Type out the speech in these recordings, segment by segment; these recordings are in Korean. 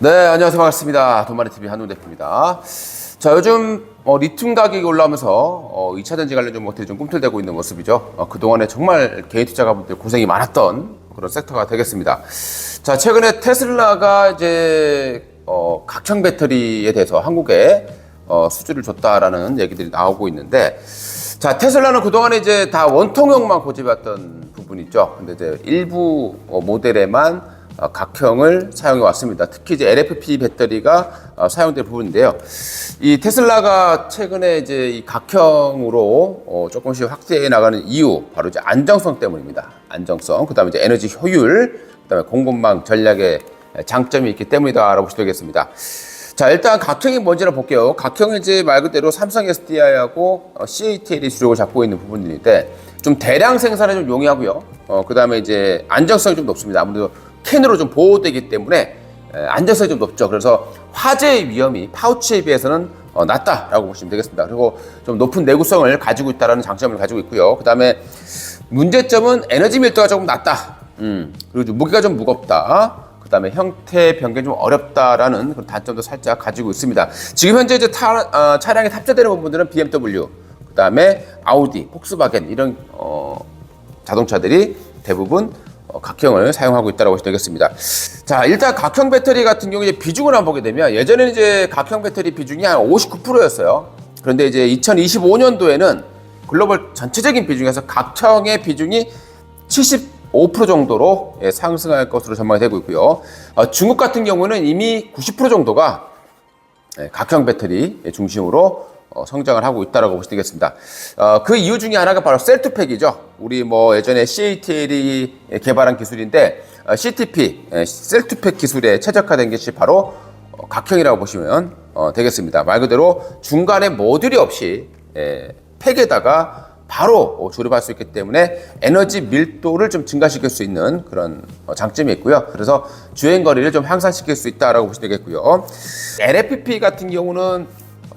네, 안녕하세요. 반갑습니다. 돈마리TV 한웅 대표입니다. 자, 요즘 리튬 가격이 올라오면서 2차 전지 관련 종목들이 좀 꿈틀대고 있는 모습이죠. 그동안에 정말 개인 투자가분들 고생이 많았던 그런 섹터가 되겠습니다. 자, 최근에 테슬라가 이제 각형 배터리에 대해서 한국에 수주를 줬다라는 얘기들이 나오고 있는데, 자, 테슬라는 그동안에 이제 다 원통형만 고집해왔던 부분이 있죠. 근데 이제 일부 모델에만 각형을 사용해 왔습니다. 특히 이제 LFP 배터리가 사용될 부분인데요. 이 테슬라가 최근에 이제 이 각형으로 조금씩 확대해 나가는 이유, 바로 이제 안정성 때문입니다. 안정성, 그다음에 이제 에너지 효율, 그다음에 공급망 전략의 장점이 있기 때문이다라고 보시면 되겠습니다. 자, 일단 각형이 뭔지를 볼게요. 각형은 이제 말 그대로 삼성 SDI하고 CATL이 주력을 잡고 있는 부분인데, 좀 대량 생산에 좀 용이하고요. 그다음에 이제 안정성이 좀 높습니다. 아무래도 캔으로 좀 보호되기 때문에 안정성이 좀 높죠. 그래서 화재의 위험이 파우치에 비해서는 낮다라고 보시면 되겠습니다. 그리고 좀 높은 내구성을 가지고 있다는 장점을 가지고 있고요. 그 다음에 문제점은 에너지 밀도가 조금 낮다. 그리고 좀 무게가 좀 무겁다. 그 다음에 형태 변경이 좀 어렵다라는 그런 단점도 살짝 가지고 있습니다. 지금 현재 이제 차량에 탑재되는 부분들은 BMW, 그 다음에 아우디, 폭스바겐 이런 자동차들이 대부분 각형을 사용하고 있다고 보시면 되겠습니다. 자, 일단 각형 배터리 같은 경우 이제 비중을 한번 보게 되면, 예전에는 이제 각형 배터리 비중이 한 59%였어요. 그런데 이제 2025년도에는 글로벌 전체적인 비중에서 각형의 비중이 75% 정도로 상승할 것으로 전망이 되고 있고요. 중국 같은 경우는 이미 90% 정도가 각형 배터리 중심으로 성장을 하고 있다고 보시면 되겠습니다. 그 이유 중에 하나가 바로 셀투팩이죠. 우리 뭐 예전에 CATL이 개발한 기술인데, CTP, 셀투팩 기술에 최적화된 것이 바로 각형이라고 보시면 되겠습니다. 말 그대로 중간에 모듈이 없이 팩에다가 바로 조립할 수 있기 때문에 에너지 밀도를 좀 증가시킬 수 있는 그런 장점이 있고요. 그래서 주행거리를 좀 향상시킬 수 있다고 보시면 되겠고요. LFP 같은 경우는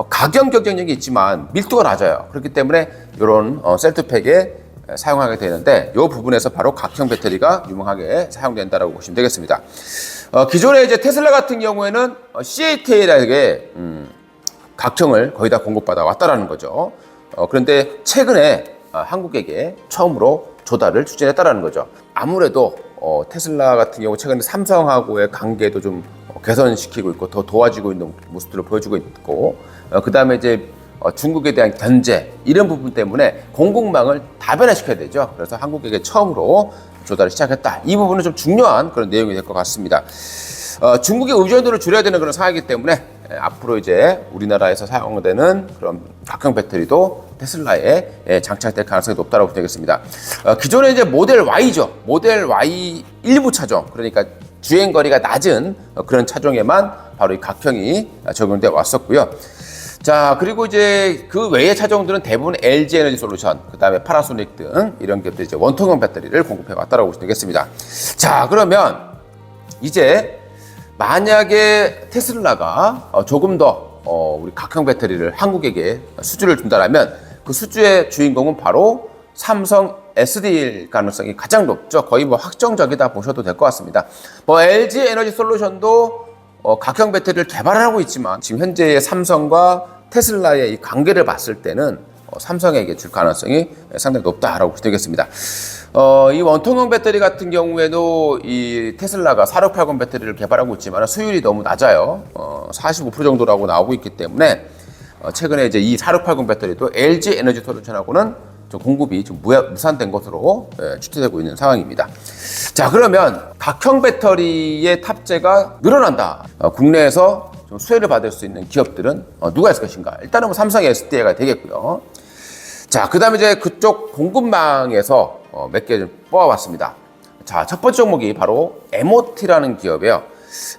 가격 경쟁력이 있지만 밀도가 낮아요. 그렇기 때문에 이런 셀투팩에 사용하게 되는데, 이 부분에서 바로 각형 배터리가 유망하게 사용된다고 보시면 되겠습니다. 기존에 이제 테슬라 같은 경우에는 CATL에게 각형을 거의 다 공급받아 왔다라는 거죠. 그런데 최근에 한국에게 처음으로 조달을 추진했다라는 거죠. 아무래도 테슬라 같은 경우 최근에 삼성하고의 관계도 좀 개선시키고 있고 더 도와주고 있는 모습들을 보여주고 있고, 그 다음에 이제 중국에 대한 견제 이런 부분 때문에 공급망을 다변화시켜야 되죠. 그래서 한국에게 처음으로 조달을 시작했다. 이 부분은 좀 중요한 그런 내용이 될 것 같습니다. 중국의 의존도를 줄여야 되는 그런 상황이기 때문에 앞으로 이제 우리나라에서 사용되는 그런 각형 배터리도 테슬라에 장착될 가능성이 높다고 보면 되겠습니다. 기존에 이제 모델 Y죠. 모델 Y 일부 차종, 그러니까 주행거리가 낮은 그런 차종에만 바로 이 각형이 적용돼 왔었고요. 자, 그리고 이제 그 외의 차종들은 대부분 LG 에너지 솔루션, 그 다음에 파나소닉 등 이런 기업들이 이제 원통형 배터리를 공급해 왔다고 보시면 되겠습니다. 자, 그러면 이제 만약에 테슬라가 조금 더 우리 각형 배터리를 한국에게 수주를 준다면, 그 수주의 주인공은 바로 삼성 SDI일 가능성이 가장 높죠. 거의 뭐 확정적이다 보셔도 될 것 같습니다. 뭐 LG 에너지 솔루션도 각형 배터리를 개발하고 있지만, 지금 현재의 삼성과 테슬라의 이 관계를 봤을 때는 삼성에게 줄 가능성이 상당히 높다라고 보시면 되겠습니다. 이 원통형 배터리 같은 경우에도 이 테슬라가 4680 배터리를 개발하고 있지만 수율이 너무 낮아요. 45% 정도라고 나오고 있기 때문에 최근에 이제 이 4680 배터리도 LG 에너지 솔루션하고는 좀 공급이 좀 무산된 것으로 추정되고 있는 상황입니다. 자, 그러면 각형 배터리의 탑재가 늘어난다. 국내에서 좀 수혜를 받을 수 있는 기업들은 누가 있을 것인가? 일단은 뭐 삼성 SDI가 되겠고요. 자, 그 다음에 이제 그쪽 공급망에서 몇 개 좀 뽑아봤습니다. 자, 첫 번째 종목이 바로 MOT라는 기업이에요.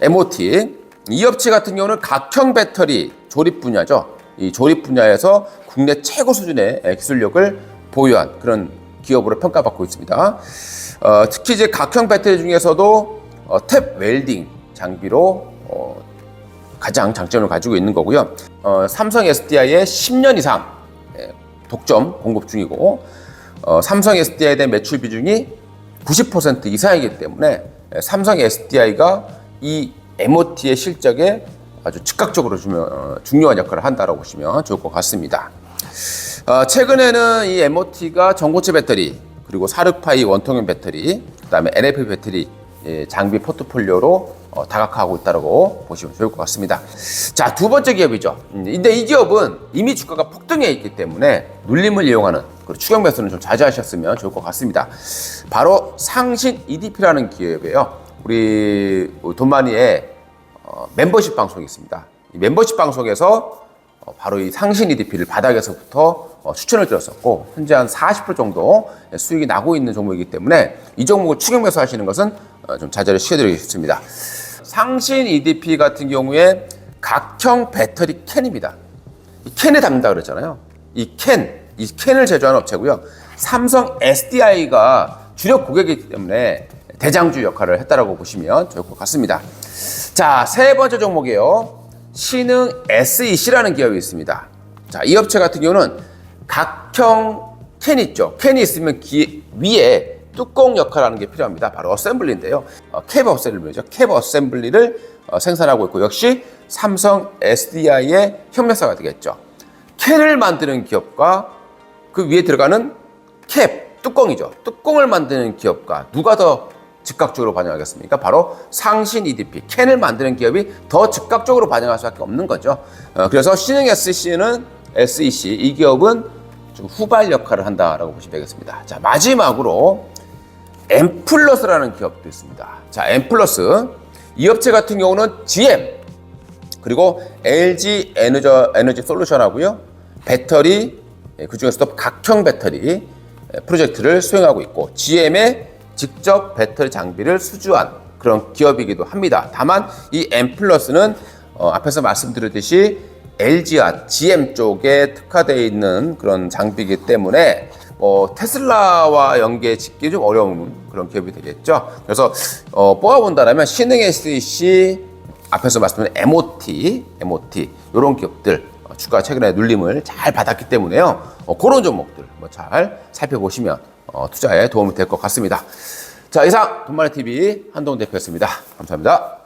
MOT. 이 업체 같은 경우는 각형 배터리 조립 분야죠. 이 조립 분야에서 국내 최고 수준의 기술력을 보유한 그런 기업으로 평가받고 있습니다. 특히 이제 각형 배터리 중에서도 탭 웰딩 장비로 가장 장점을 가지고 있는 거고요. 삼성 SDI의 10년 이상 독점 공급 중이고, 삼성 SDI에 대한 매출 비중이 90% 이상이기 때문에 삼성 SDI가 이 MOT의 실적에 아주 즉각적으로 중요한 역할을 한다고 보시면 좋을 것 같습니다. 최근에는 이 MOT가 전고체 배터리, 그리고 사르파이 원통형 배터리, 그 다음에 NF 배터리 장비 포트폴리오로 다각화하고 있다고 보시면 좋을 것 같습니다. 자, 두 번째 기업이죠. 근데 이 기업은 이미 주가가 폭등해 있기 때문에 눌림을 이용하는 그리고 추격 매수는 좀 자제하셨으면 좋을 것 같습니다. 바로 상신 EDP라는 기업이에요. 우리 돈마니의 멤버십 방송이 있습니다. 이 멤버십 방송에서 바로 이 상신 EDP를 바닥에서부터 추천을 드렸었고, 현재 한 40% 정도 수익이 나고 있는 종목이기 때문에 이 종목을 추격 매수하시는 것은 좀 자제를 시켜드리겠습니다. 상신 EDP 같은 경우에 각형 배터리 캔입니다. 이 캔에 담는다 그랬잖아요. 이 캔을 제조하는 업체고요. 삼성 SDI가 주력 고객이기 때문에 대장주 역할을 했다라고 보시면 좋을 것 같습니다. 자, 세 번째 종목이에요. 신흥 SEC라는 기업이 있습니다. 자, 이 업체 같은 경우는 각형 캔 있죠. 캔이 있으면 위에 뚜껑 역할을 하는 게 필요합니다. 바로 어셈블리인데요. 캡 어셈블리죠. 캡 어셈블리를 생산하고 있고, 역시 삼성 SDI의 협력사가 되겠죠. 캔을 만드는 기업과 그 위에 들어가는 캡, 뚜껑이죠. 뚜껑을 만드는 기업과 누가 더 즉각적으로 반영하겠습니까? 바로 상신 EDP, 캔을 만드는 기업이 더 즉각적으로 반영할 수밖에 없는 거죠. 그래서 신흥 SEC, 이 기업은 좀 후발 역할을 한다라고 보시면 되겠습니다. 자, 마지막으로 엠플러스라는 기업도 있습니다. 자, 엠플러스, 이 업체 같은 경우는 GM, 그리고 LG 에너지 솔루션하고요, 배터리, 그 중에서도 각형 배터리 프로젝트를 수행하고 있고, GM의 직접 배터리 장비를 수주한 그런 기업이기도 합니다. 다만 이 엠플러스는 앞에서 말씀드렸듯이 LG와 GM 쪽에 특화되어 있는 그런 장비이기 때문에 테슬라와 연계 짓기 좀 어려운 그런 기업이 되겠죠. 그래서 뽑아본다면 신흥 SEC, 앞에서 말씀드린 MOT 이런 기업들 주가 최근에 눌림을 잘 받았기 때문에요. 그런 종목들 잘 살펴보시면 투자에 도움이 될 것 같습니다. 자, 이상 돈마니TV 한동훈 대표였습니다. 감사합니다.